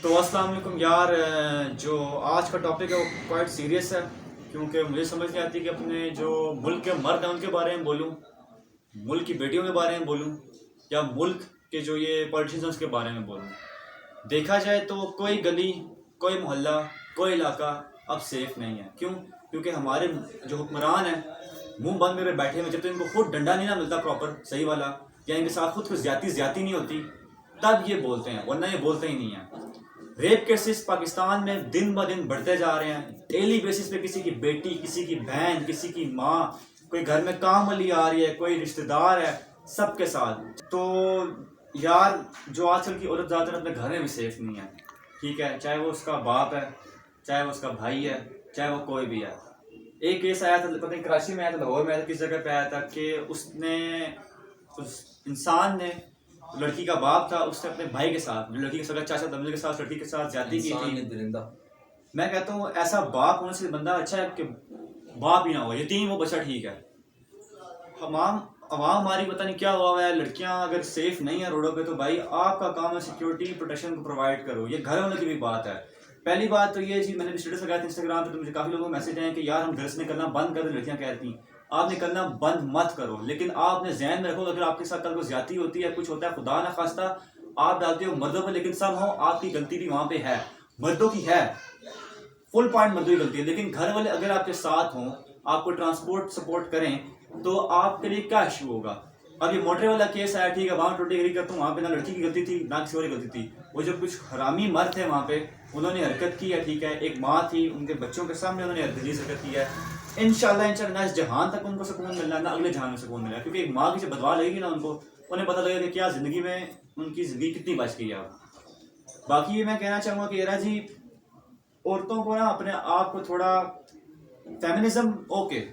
तो अस्सलाम वालेकुम यार, जो आज का टॉपिक है वो क्वाइट सीरियस है। क्योंकि मुझे समझ नहीं आती कि अपने जो मुल्क के मर्द हैं उनके बारे में बोलूं, मुल्क की बेटियों के बारे में बोलूं, या मुल्क के जो ये पॉलिटिशियंस के बारे में बोलूं। देखा जाए तो कोई गली, कोई मोहल्ला, कोई इलाका अब सेफ नहीं है। क्यों? क्योंकि हमारे जो हुक्मरान हैं मुंह बंद मेरे बैठे हुए, जब तक इनको खुद डंडा नहीं ना मिलता प्रॉपर सही वाला, या इनके साथ खुद कुछ ज्यादा नहीं होती, तब ये बोलते हैं, वरना ये बोलते ही नहीं है। रेप केसेस पाकिस्तान में दिन ब दिन बढ़ते जा रहे हैं। डेली बेसिस पे किसी की बेटी, किसी की बहन, किसी की माँ, कोई घर में काम वाली आ रही है, कोई रिश्तेदार है, सबके साथ। तो यार, जो आजकल की औरत ज़्यादातर अपने घर में भी सेफ नहीं है। ठीक है, चाहे वो उसका बाप है, चाहे वो उसका भाई है, चाहे वो कोई भी है। एक केस आया था, पता नहीं कराची में आया था, लाहौर में आया था, किस जगह पे आया था कि उस इंसान ने, लड़की का बाप था, उसने अपने भाई के साथ, जो लड़की के सगा चाचा दमले के साथ, लड़की के साथ ज्यादती की थी। मैं कहता हूँ ऐसा बाप होने से बंदा अच्छा है कि बाप ही ना हो, यतीम वो बच्चा ठीक है। हमाम अवाम हमारी पता नहीं क्या हुआ है, लड़कियां अगर सेफ नहीं है रोडों पे, तो भाई आपका काम है सिक्योरिटी प्रोटेक्शन को प्रोवाइड करो। ये घर वालों की भी बात है। पहली बात तो ये जी, मैंने भी स्टेटस लगाया था इंस्टाग्राम पे, तो मुझे काफी लोगों को मैसेज आए कि यार हम घर से निकलना बंद कर दो। लड़कियां कहती आप निकलना बंद मत करो, लेकिन आपने जहन में रखो अगर आपके साथ कल को ज्यादती होती है, कुछ होता है, खुदा ना खास्ता आप डालते हो मर्दों पर, लेकिन सब हो आपकी गलती भी वहां पे है, मर्दों की है, फुल पॉइंट मर्दों की गलती है। लेकिन घर वाले अगर आपके साथ हों, आपको ट्रांसपोर्ट सपोर्ट करें, तो आपके लिए क्या इशू होगा। अब ये मोटरे वाला केस आया, ठीक है, वहां टोटली एग्री करता हूँ, वहां पे ना लड़की की गलती थी ना किसी और की गलती थी। वो जो कुछ हरामी मर्द थे वहां पे, उन्होंने हरकत की है, ठीक है, एक माँ थी, उनके बच्चों के सामने उन्होंने हरकत की है। इंशाल्लाह ना इस जहान तक उनको सुकून मिलना, ना अगले जहान में सुकून मिलना, क्योंकि एक माँ की जब बदवा लगेगी ना उनको, उन्हें पता लगेगा कि क्या जिंदगी में उनकी जिंदगी कितनी बच गई है। बाकी ये मैं कहना चाहूंगा कि यारा जी, औरतों को ना अपने आप को थोड़ा, फेमिनिज्म ओके,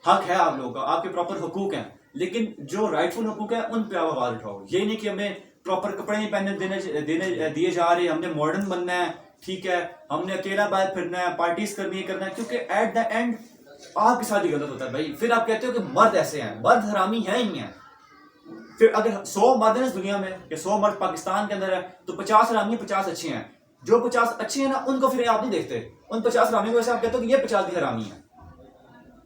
हक है आप लोगों का, आपके प्रॉपर हकूक हैं, लेकिन जो राइटफुल हकूक है उन पे आप आवाज उठाओ। ये नहीं कि हमें प्रॉपर कपड़े नहीं पहनने देने दिए जा रहे, हमने मॉडर्न बनना है, ठीक है, हमने अकेला बाहर फिरना है, पार्टीज करनी है, करना है, क्योंकि एट द एंड आपके साथ ही गलत होता है भाई। फिर आप कहते हो कि मर्द ऐसे हैं, मर्द हरामी है ही हैं। फिर अगर 100 मर्द है इस दुनिया में, या 100 मर्द पाकिस्तान के अंदर है, तो 50 हरामी, 50 अच्छे हैं। जो 50 अच्छे हैं ना, उनको फिर आप नहीं देखते, उन 50 हरामी को वैसे आप कहते हो कि ये 50 भी हरामी है।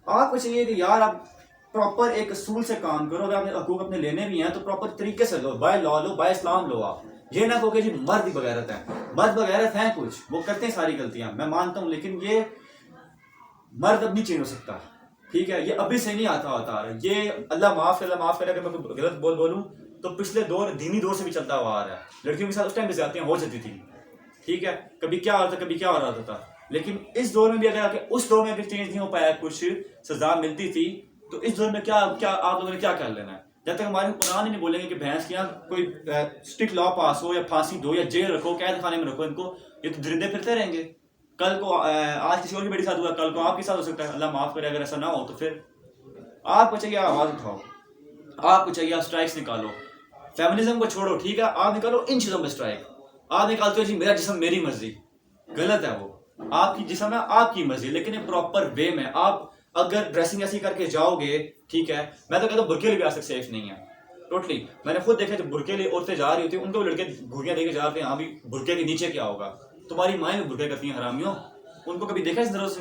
आपको चाहिए कि यार आप प्रॉपर एक असूल से काम करो। अगर आपने हकूक अपने लेने भी हैं तो प्रॉपर तरीके से लो, बाय लॉ लो, बाय इस्लाम लो। आप ये ना कहो कि जी मर्द ही बगैरत है, मर्द बगैरत हैं, कुछ वो करते हैं सारी गलतियां, मैं मानता हूं, लेकिन ये मर्द अब नहीं चेंज हो सकता, ठीक है, ये अभी से नहीं आता रहा, ये अल्लाह माफ करे अगर मैं गलत बोलूं, तो पिछले दौर, दीनी दौर से भी चलता हुआ आ रहा है। लड़कियों के साथ उस टाइम भी ज्यादतियां हो जाती थी, ठीक है, कभी क्या हो रहा था, कभी क्या हो रहा था, लेकिन इस दौर में भी अगर उस दौर में अगर चेंज नहीं हो पाया, कुछ सजा मिलती थी, तो इस दौर में क्या क्या आप लोगों ने क्या कर लेना है। जब तक हमारे कुरान ही नहीं बोलेंगे कि भैंस की कोई स्ट्रिक्ट लॉ पास हो, या फांसी दो, या जेल रखो, कैद खाने में रखो इनको, ये तो दरिंदे फिरते रहेंगे। कल को आज किसी और की बेटी साथ हुआ, कल को आपके साथ हो सकता है, अल्लाह माफ करे अगर ऐसा ना हो। तो फिर आपको चाहिए आवाज उठाओ, आपको चाहिए आप स्ट्राइक्स निकालो, फेमिनिज्म को छोड़ो, ठीक है, आप निकालो इन चीजों में स्ट्राइक। आप निकालते हो जी मेरा जिस्म मेरी मर्जी, गलत है वो, आपकी जिस्म है आपकी मर्जी, लेकिन एक प्रॉपर वे में। आप अगर ड्रेसिंग ऐसी करके जाओगे, ठीक है, मैं तो कहता हूँ बुरके भी आज तक सेफ नहीं है टोटली। मैंने खुद देखा जब बुरके लिए औरतें जा रही होती है, उनको लड़के घुड़ियां लेके जा रहे हैं, हाँ भी बुरके के नीचे क्या होगा, तुम्हारी माएँ भी बुरके करती हैं हरामियों, उनको कभी देखा इस तरह से?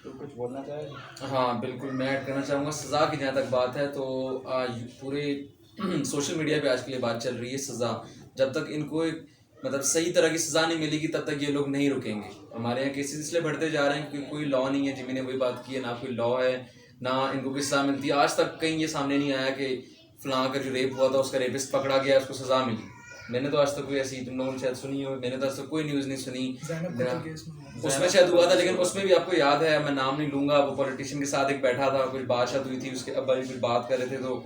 तो कुछ बोलना चाहे? हाँ बिल्कुल, मैं ऐड करना चाहूँगा। सज़ा की जहाँ तक बात है तो पूरे सोशल मीडिया पे आज के लिए बात चल रही है सज़ा। जब तक इनको एक मतलब सही तरह की सज़ा नहीं मिलेगी तब तक ये लोग नहीं रुकेंगे। हमारे यहाँ केसेस इसलिए बढ़ते जा रहे हैं क्योंकि कोई लॉ नहीं है, जिमी ने वही बात की है, ना कोई लॉ है, ना इनको कोई सज़ा मिलती है। आज तक कहीं ये सामने नहीं आया कि फ़लाँ का जो रेप हुआ था उसका रेपिस्ट पकड़ा गया, उसको सज़ा मिली। मैंने तो आज तक कोई ऐसी, तुम लोगों ने शायद सुनी हो, मैंने तो आज तक कोई न्यूज़ नहीं सुनी। उसमें शायद हुआ था, लेकिन उसमें भी आपको याद है, मैं नाम नहीं लूँगा, वो पॉलिटिशियन के साथ एक बैठा था, कुछ बातचीत हुई थी, उसके अब्बा भी कुछ बात कर रहे थे, तो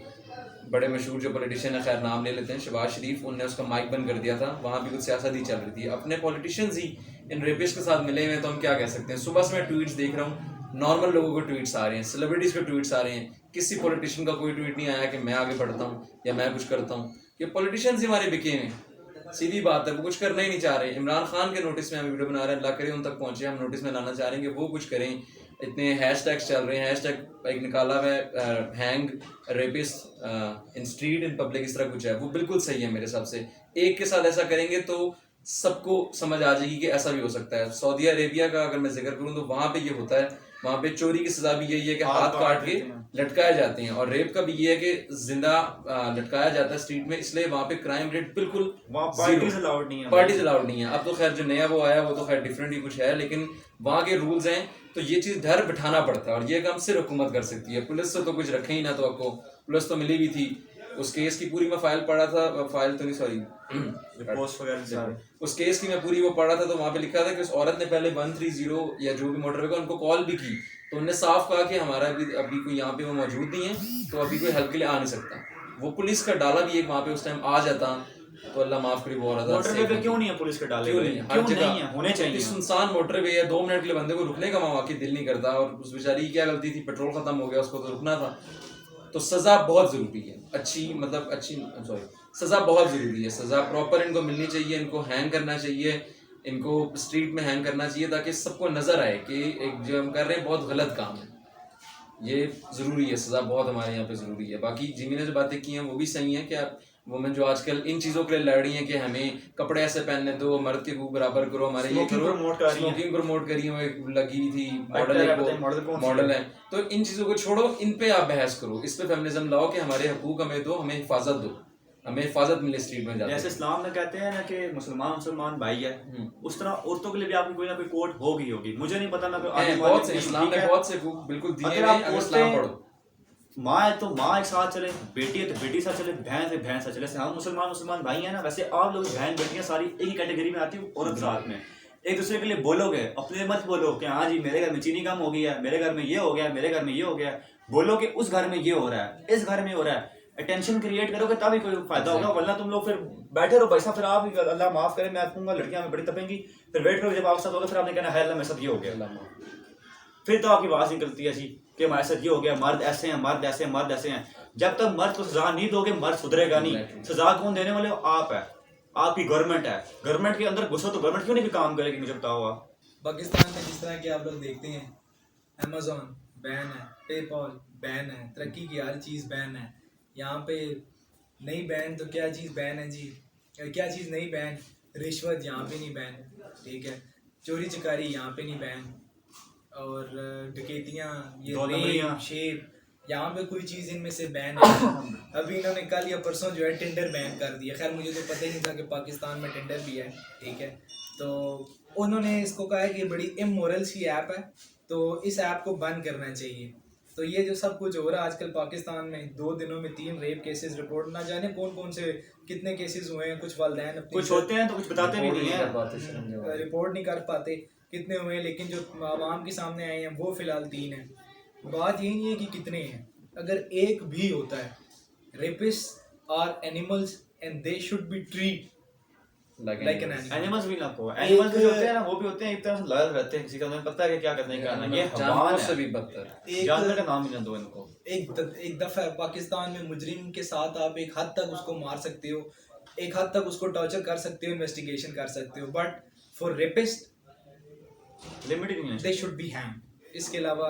बड़े मशहूर जो पॉलिटिशियन है, खैर नाम ले लेते हैं, शहबाज शरीफ, उनने उसका माइक बंद कर दिया था। वहाँ भी कुछ सियासत ही चल रही थी। अपने पॉलिटिशियंस ही इन रेपिस्ट के साथ मिले हुए हैं, तो हम क्या कह सकते हैं। सुबह से मैं ट्वीट्स देख रहा हूँ, नॉर्मल लोगों को ट्वीट्स आ रहे हैं, सेलिब्रिटीज़ के ट्वीट्स आ रहे हैं, किसी पॉलिटिशियन का कोई ट्वीट नहीं आया कि मैं आगे बढ़ता हूँ या मैं कुछ करता हूँ। ये पॉलिटिशियंस ही हमारे बिके हैं, सीधी बात है, वो कुछ करना ही नहीं चाह रहे। इमरान खान के नोटिस में हम वीडियो बना रहे हैं, अल्लाह करे उन तक पहुंचे, हम नोटिस में लाना चाह रहे हैं कि वो कुछ करें। इतने हैशटैग्स चल रहे हैं, हैशटैग एक निकाला हुआ है, hang rapist in street in public, इस तरह कुछ है, वो बिल्कुल सही है मेरे हिसाब से। एक के साथ ऐसा करेंगे तो सबको समझ आ जाएगी कि ऐसा भी हो सकता है। सऊदी अरेबिया का अगर मैं जिक्र करूं तो वहां पे ये होता है, वहां पे चोरी की सजा भी यही है कि हाथ काट के लटकाए जाते हैं, और रेप का भी ये है कि जिंदा लटकाया जाता है स्ट्रीट में, इसलिए वहां पे क्राइम रेट बिल्कुल पार्टीज अलाउड नहीं है। पार्टीज अलाउड नहीं है। अब तो खैर जो नया वो आया वो तो खैर डिफरेंट ही कुछ है, लेकिन वहाँ के रूल्स हैं, तो ये चीज़ डर बिठाना पड़ता है, और ये काम सिर्फ हुकूमत कर सकती है। पुलिस से तो कुछ रखे ही ना, तो आपको पुलिस तो मिली भी थी, उस केस की पूरी मैं फाइल पढ़ा था, फाइल तो नहीं सॉरी पोस्ट वगैरह, उस केस की मैं पूरी वो पढ़ा था, तो वहाँ पे लिखा था कि उस औरत ने पहले 130 या जो भी मोटरवे का उनको कॉल भी की, तो उन्होंने साफ कहा कि हमारा अभी कोई यहाँ पे वो मौजूद नहीं है, तो अभी कोई हेल्प के लिए आ नहीं सकता। वो पुलिस का डाला भी एक वहाँ पे उस टाइम आ जाता, तो अल्लाह माफ करे वो औरत मोटरवे पे क्यों नहीं है पुलिस के डाले? क्यों नहीं? हर जगह नहीं है, होने चाहिए। सुनसान मोटरवे है, 2 मिनट के लिए बंदे को रुकने का वहाँ दिल नहीं करता, और उस बेचारी की क्या गलती थी, पेट्रोल खत्म हो गया, उसको तो रुकना था। तो सजा बहुत जरूरी है, सॉरी सजा बहुत जरूरी है, सजा प्रॉपर इनको मिलनी चाहिए, इनको हैंग करना चाहिए, इनको स्ट्रीट में हैंग करना चाहिए, ताकि सबको नजर आए कि एक जो हम कर रहे हैं बहुत गलत काम है। ये जरूरी है, सजा बहुत हमारे यहाँ पे जरूरी है। बाकी जिमी ने जो बातें की हैं वो भी सही है कि आप वुमेन जो आजकल इन चीज़ों के लिए लड़ रही हैं कि हमें कपड़े ऐसे पहनने दो, मर्द के रूप बराबर करो, हमारे ये करो, स्मोकिंग प्रमोट करी हुई लगी हुई थी, मॉडल है, तो इन चीज़ों को छोड़ो, इन पे आप बहस करो, इस पे फेमिनिज्म लाओ कि हमारे हकूक हमें दो, हमें हिफाजत दो, हमें हिफाजत मिले स्ट्रीट में जाते। जैसे इस्लाम में कहते हैं ना कि मुसलमान भाई है, उस तरह औरतों के लिए भी आपकी कोई ना कोई कोड होगी। मुझे नहीं पता ना, बहुत से इस्लाम में बहुत से बिल्कुल दिए हैं, अगर इस्लाम पढ़ो। माँ है तो माँ एक साथ चले, बेटी है तो बेटी साथ चले, भैंस है भैंस साथ चले। हम मुसलमान भाई हैं ना, वैसे आप लोग बहन बेटियां सारी एक ही कैटेगरी में आती है, औरत साथ में। एक दूसरे के लिए बोलोगे, अपने मत बोलो कि हाँ जी मेरे घर में चीनी कम हो गई है, मेरे घर में ये हो गया, मेरे घर में ये हो गया। बोलो कि उस घर में ये हो रहा है, इस घर में हो रहा है। अटेंशन क्रिएट करोगे तभी कोई फायदा होगा, वरना तुम लोग फिर बैठे रहो पैसा, फिर आप अल्लाह माफ करे मैं कहूँगा लड़कियां में बड़ी तपेंगी, फिर वेट करोगे जब आपके साथ होगा, फिर आपने कहना है अल्लाह मेरे साथ ये हो गया, फिर तो आपकी आवाज़ निकलती है जी कि हमारे साथ ये हो गया, मर्द ऐसे हैं, मर्द ऐसे हैं, मर्द ऐसे हैं। जब तक मर्द को सजा नहीं दोगे, मर्द सुधरेगा नहीं। सजा कौन देने वाले हो? आप है, आपकी गवर्नमेंट है। गवर्नमेंट के अंदर घुसो तो गवर्नमेंट क्यों नहीं भी काम करेगी, मुझे बताओ आप। पाकिस्तान में जिस तरह के आप लोग देखते हैं, अमेज़न बैन है, पेपॉल बैन है, तरक्की की हर चीज़ बैन है। यहाँ पे नहीं बैन तो क्या चीज़ बैन है जी? क्या चीज़ नहीं बैन? रिश्वत यहाँ पे नहीं बैन, ठीक है, चोरी चकारी यहाँ पे नहीं बैन, और डकैतियाँ, ये शेप, यहाँ पे कोई चीज़ इनमें से बैन है। अभी इन्होंने कल या परसों जो है टिंडर बैन कर दिया। खैर मुझे तो पता ही नहीं था कि पाकिस्तान में टिंडर भी है, ठीक है। तो उन्होंने इसको कहा है कि बड़ी इमोरल सी ऐप है, तो इस ऐप को बंद करना चाहिए। तो ये जो सब कुछ हो रहा है आजकल पाकिस्तान में, 2 दिनों में 3 रेप केसेस रिपोर्ट, ना जाने कौन कौन से कितने केसेस हुए हैं। कुछ वालदैन कुछ होते हैं तो कुछ बताते भी नहीं है, रिपोर्ट नहीं कर पाते कितने हुए हैं, लेकिन जो आवाम के सामने आए हैं वो फिलहाल 3 हैं। बात यही नहीं है कि कितने हैं, अगर एक भी होता है, rapists are animals and they should be treat like an animals भी ना को एनिमल्स जो होते हैं ना, वो भी होते हैं एक तरह से लायल रहते हैं, किसी का उन्हें पता है कि क्या करने का है। ये जानवर से भी बदतर, जानवर का नाम ही ना दो इनको। एक दफा पाकिस्तान में मुजरिम के साथ आप एक हद तक उसको मार सकते हो, एक हद तक उसको टॉर्चर कर सकते हो, इन्वेस्टिगेशन कर सकते हो, बट फॉर रेपिस्ट लिमिटेड नहीं है, दे शुड बी हैंग। इसके अलावा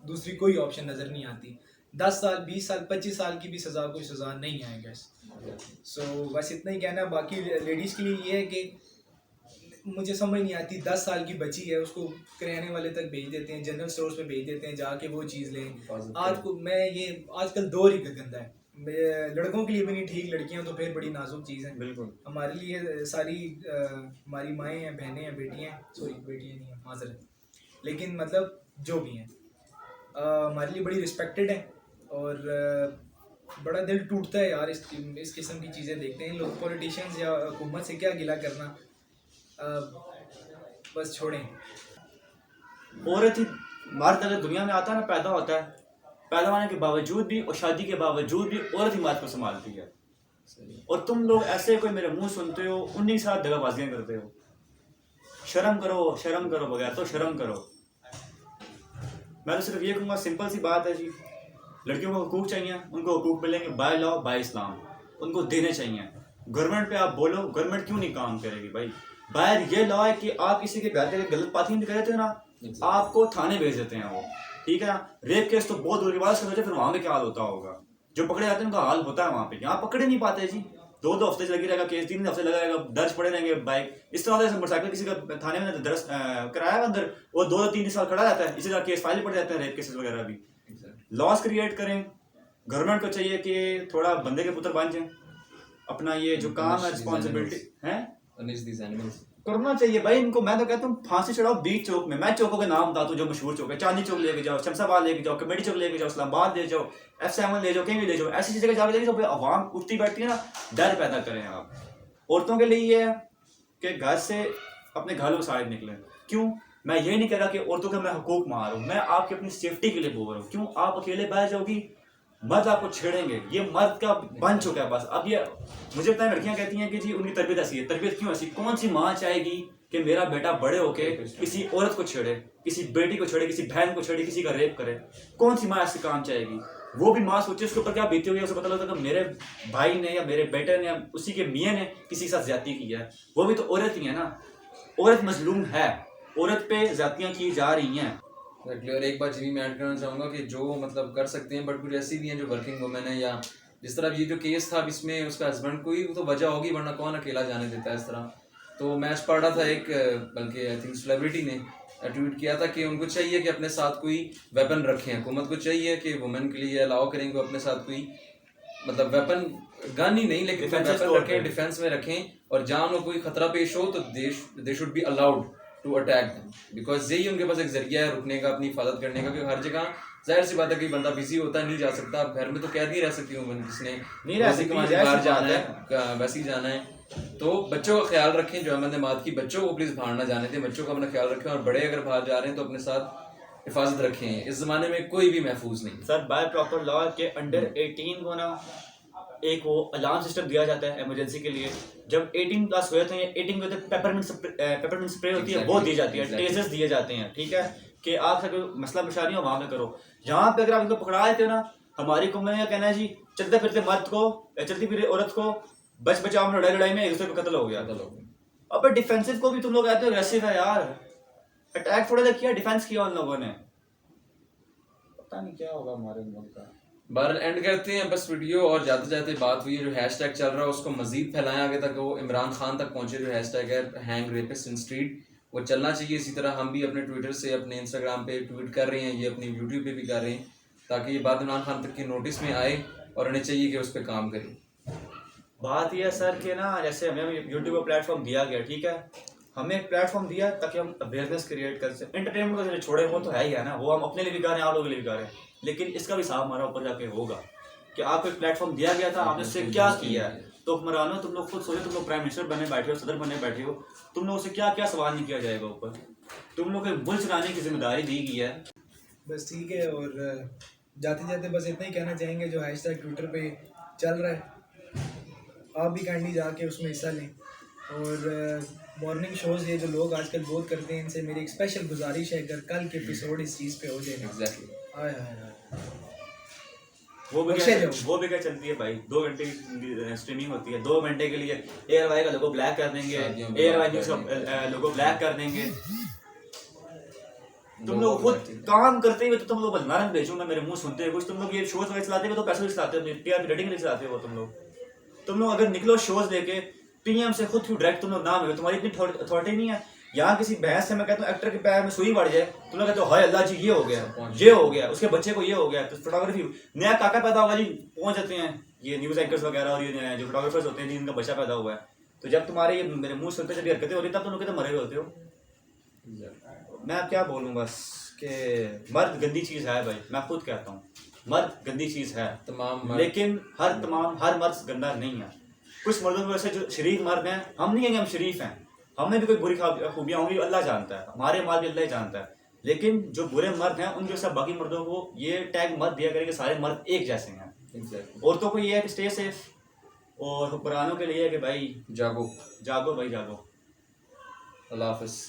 दूसरी कोई ऑप्शन नजर नहीं आती। 10 साल 20 साल 25 साल की भी सजा कोई सजा नहीं है गैस। सो बस इतना ही कहना। बाकी लेडीज़ के लिए ये है कि मुझे समझ नहीं आती, 10 साल की बच्ची है, उसको किराने वाले तक भेज देते हैं, जनरल स्टोर्स में भेज देते हैं, जाके वो चीज़ लें। आजकल दौर ही गंदा है, लड़कों के लिए भी नहीं ठीक, लड़कियां तो फिर बड़ी नाजुक चीज़ है। बिल्कुल हमारे लिए सारी हमारी माएँ हैं, बहनें हैं, बेटियाँ, सॉरी बेटियाँ नहीं हैं, माजरत, लेकिन मतलब जो भी हैं हमारे लिए बड़ी रिस्पेक्टेड है। और बड़ा दिल टूटता है यार इस किस्म की चीज़ें देखते हैं। लोग पॉलिटिशियंस या हुकूमत से क्या गिला करना, बस छोड़ें। औरत ही मर्द अगर दुनिया में आता है ना, पैदा होता है, पैदा होने के बावजूद भी और शादी के बावजूद भी औरत ही मर्द को संभालती है। और तुम लोग ऐसे कोई मेरे मुंह सुनते हो, उन्हीं के साथ दगाबाजियाँ करते हो। शर्म करो बगैर तो शर्म करो। मैं तो सिर्फ ये कहूँगा, सिंपल सी बात है जी, लड़कियों को हकूक चाहिए, उनको हकूक मिलेंगे बाय लॉ बाय इस्लाम, उनको देने चाहिए। गवर्नमेंट पे आप बोलो, गवर्नमेंट क्यों नहीं काम करेगी भाई? बाहर ये लॉ है कि आप किसी के घर के गलत बात नहीं करे थे ना, आपको थाने भेज देते हैं वो, ठीक है ना। रेप केस तो बहुत दूर की बात, सोचे फिर वहाँ पे क्या हाल होता होगा। जो पकड़े जाते हैं उनका हाल होता है वहाँ पे, यहाँ पकड़े नहीं पाते जी। 2 हफ्ते से लगी रहेगा केस, 3 हफ्ते लगा रहेगा, दर्ज पड़े रहेंगे बाइक। इस तरह से मोटरसाइकिल किसी का थाने में दर्ज कराया अंदर, वो 2-3 साल खड़ा रहता है, इसी तरह केस फाइल पड़ जाते हैं, रेप केसेस वगैरह भी। लॉस क्रिएट करें, गवर्नमेंट को चाहिए कि थोड़ा बंदे के पुत्र बन जाए, अपना ये जो काम है रिस्पॉन्सिबिलिटी है करना चाहिए भाई इनको। मैं तो कहता हूँ फांसी चढ़ाओ बीच चौक में। मैं चौकों के नाम बताता हूँ जो मशहूर चौक है, चांदी चौक लेके जाओ, शमशाबाद लेके जाओ, कमेटी चौक लेके जाओ, इस्लामाबाद ले जाओ, F7 ले जाओ, कहीं भी ले जाओ, ऐसी जगह जाके लेके जाओ, आवाम उठती बैठती है ना, डर पैदा करें आप। औरतों के लिए ये है कि घर से अपने घर को साइड निकलें। क्यों? मैं ये नहीं कह रहा कि औरतों के मैं हुकूक मार हूँ, मैं आपकी अपनी सेफ्टी के लिए बोल रहा हूँ। क्यों? आप अकेले बाहर जाओगी, मर्द आपको छेड़ेंगे, ये मर्द का बन चुका है बस। अब ये मुझे पता है लड़कियां कहती हैं कि जी उनकी तरबियत ऐसी है। तरबियत क्यों ऐसी? कौन सी माँ चाहेगी कि मेरा बेटा बड़े होके किसी औरत को छेड़े, किसी बेटी को छेड़े, किसी बहन को छेड़े, किसी का रेप करे? कौन सी माँ ऐसे काम चाहेगी? वो भी माँ सोचे उसके ऊपर क्या बीती हुई है, उसे पता लगता है कि मेरे भाई ने या मेरे बेटे ने या उसी के मियाँ ने किसी के साथ ज्यादती की है। वो भी तो औरत ही है ना, औरत मजलूम है, औरत पे ज्यादतियाँ की जा रही हैं। और एक बात जी मैं ऐड करना चाहूँगा कि जो मतलब कर सकते हैं, बट कुछ ऐसी भी हैं जो वर्किंग वुमेन है, या जिस तरह ये जो केस था अब इसमें उसका हस्बैंड कोई तो वजह होगी, वरना कौन अकेला जाने देता है इस तरह। तो मैच पढ़ रहा था एक, बल्कि आई थिंक सेलिब्रिटी ने ट्वीट किया था कि उनको चाहिए कि अपने साथ कोई वेपन रखें। हुकूमत को चाहिए कि वुमेन के लिए अलाउ करें कि अपने साथ कोई मतलब वेपन, गन ही नहीं लेकिन वेपन रखें, डिफेंस में रखें, और जहाँ उनको कोई खतरा पेश हो तो they should be allowed to attack them, because यही उनके पास एक जरिया है रुकने का, अपनी हिफाजत करने का। क्योंकि हर जगह जाहिर सी बात है कि बंदा बिजी होता है, नहीं जा सकता। अब घर में तो कैद नहीं रह सकती हूँ, किसने नहीं रह सकती, बाहर जाना है, वैसे ही जाना है। तो बच्चों का ख्याल रखें, जो अहमद माद की, बच्चों को प्लीज़ बाहर ना जाने दें, बच्चों का अपना ख्याल रखें, और बड़े अगर बाहर जा रहे हैं तो अपने साथ हिफाजत रखें। इस ज़माने में कोई भी महफूज नहीं सर। बाय प्रॉपर लॉ के अंडर 18 को ना एक वो अलार्म सिस्टम दिया जाता है इमरजेंसी के लिए। जब 18 प्लस हुए थे, 18 को पेपरमिंट स्प्रे होती है वो दी जाती है, टेजर्स दिए जाते हैं, ठीक है, कि आपसे कोई मसला परेशानी हो वहाँ पे करो। यहाँ पे अगर आप इनको पकड़ा देते हो ना, हमारी कौम में कहना है जी चलते फिरते मर्द को, चलती फिरते औरत को बच बचाओ में लड़ाई में एक दूसरे को कत्ल हो गया। अब डिफेंसिव को भी तुम लोग कहते हो अग्रेसिव है यार। अटैक थोड़ा सा किया, डिफेंस किया उन लोगों ने, पता नहीं क्या होगा हमारे मुल्क का। बार एंड करते हैं बस वीडियो, और जाते जाते बात हुई है जो हैशटैग चल रहा है उसको मजीद फैलाएं आगे तक, वो इमरान खान तक पहुंचे। जो हैशटैग है हैंग रेपिस्ट इन स्ट्रीट, वो चलना चाहिए। इसी तरह हम भी अपने ट्विटर से, अपने इंस्टाग्राम पे ट्वीट कर रहे हैं, ये अपनी यूट्यूब पे भी कर रहे हैं, ताकि ये बात इमरान खान तक की नोटिस में आए और उन्हें चाहिए कि उस पर काम करें। बात यह है सर कि ना, जैसे हमें यूट्यूब पर प्लेटफॉर्म दिया गया, ठीक है, हमें एक प्लेटफॉर्म दिया ताकि हम अवेयरनेस क्रिएट कर सकें। एंटरटेनमेंट को छोड़े वो तो है ही है ना, वो हम अपने लिए भी गा रहे हैं, आप लोगों के लिए भी गा रहे हैं, लेकिन इसका भी हिसाब हमारा ऊपर जाके होगा कि आपको एक प्लेटफॉर्म दिया गया था, आपने उससे क्या किया है। तो हुक्मरानों, तुम लोग खुद सोचो, तुम लोग प्राइम मिनिस्टर बने बैठे हो, सदर बने बैठे हो, तुम लोगों से क्या क्या सवाल नहीं किया जाएगा ऊपर। तुम लोग को मुल्क चलाने की जिम्मेदारी दी गई है। बस ठीक है, और जाते जाते बस इतना ही कहना चाहेंगे, जो हैशटैग ट्विटर पे चल रहा है आप भी काइंडली जाके उसमें हिस्सा लें। और मॉर्निंग शोज़ ये जो लोग आजकल बहुत करते हैं, इनसे मेरी एक स्पेशल गुजारिश है, अगर कल के एपिसोड इस चीज़ पे हो जाए। एग्जैक्टली। हाय हाय हाय, वो भी क्या चलती है भाई, 2 घंटे की स्ट्रीमिंग होती है, 2 घंटे के लिए एयर वाई का लोगो ब्लैक कर देंगे, एयर वाई न्यूज़ का लोगो ब्लैक कर देंगे। तुम लोग खुद काम करते हुए तो तुम लोग नारंग बेचूंगा मेरे मुंह सुनते हुए कुछ। तुम लोग ये शोज वगैरह चलाते हुए तो पैसे भी चलाते हो, टीआरपी रेटिंग भी चलाते हो तुम लोग अगर निकलो शोज लेके पीएम से खुद डायरेक्ट तुम लोग नाम है, तुम्हारी इतनी अथॉरिटी नहीं है। यहाँ किसी बहस से मैं कहता हूँ एक्टर के पैर में सुई बढ़ जाए, तुम लोग कहते हो हाय अल्लाह जी ये हो गया, उसके बच्चे को ये हो गया। तो फोटोग्राफी नया काका पैदा होगा जी, पहुंच जाते हैं ये न्यूज़ एंकर्स वगैरह और ये जो फोटोग्राफर्स होते हैं जिनका बच्चा पैदा हुआ है, तो जब तुम्हारे ये मेरे मुंह सुनते जब हरकतें हो रही तब तुम लोग तो मरे हुए होते हो। मैं अब क्या बोलूँ बस कि मर्द गंदी चीज़ है भाई, मैं खुद कहता हूँ मर्द गंदी चीज़ है तमाम, लेकिन हर मर्द गंदा नहीं है। कुछ मर्दों में वैसे जो शरीफ मर्द हैं, हम नहीं कहेंगे हम शरीफ हैं, हमें भी कोई बुरी खूबियाँ होंगी अल्लाह जानता है, हमारे माल भी अल्लाह ही जानता है, लेकिन जो बुरे मर्द हैं उनके सब बाकी मर्दों को ये टैग मत दिया करें कि सारे मर्द एक जैसे हैं। औरतों को ये है कि स्टे सेफ, और हुक्मरानों के लिए है कि भाई जागो जागो भाई जागो। अल्लाह हाफ़िज़।